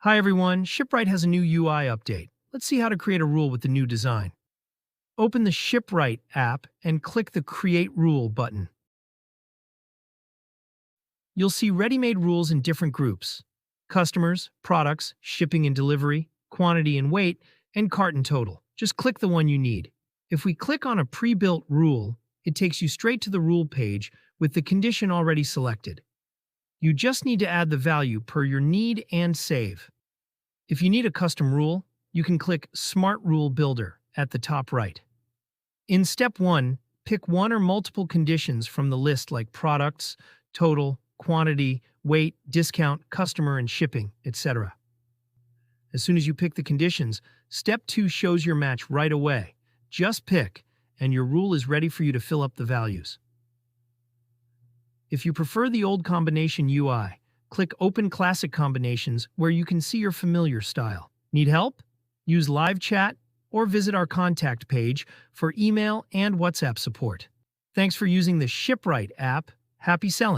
Hi everyone, ShipRight has a new UI update. Let's see how to create a rule with the new design. Open the ShipRight app and click the Create Rule button. You'll see ready-made rules in different groups: customers, products, shipping and delivery, quantity and weight, and cart and total. Just click the one you need. If we click on a pre-built rule, it takes you straight to the rule page with the condition already selected. You just need to add the value per your need and save. If you need a custom rule, you can click Smart Rule Builder at the top right. In Step 1, pick one or multiple conditions from the list like products, total, quantity, weight, discount, customer, and shipping, etc. As soon as you pick the conditions, Step 2 shows your match right away. Just pick, and your rule is ready for you to fill up the values. If you prefer the old combination UI, click Open Classic Combinations where you can see your familiar style. Need help? Use live chat or visit our contact page for email and WhatsApp support. Thanks for using the ShipRight app. Happy selling!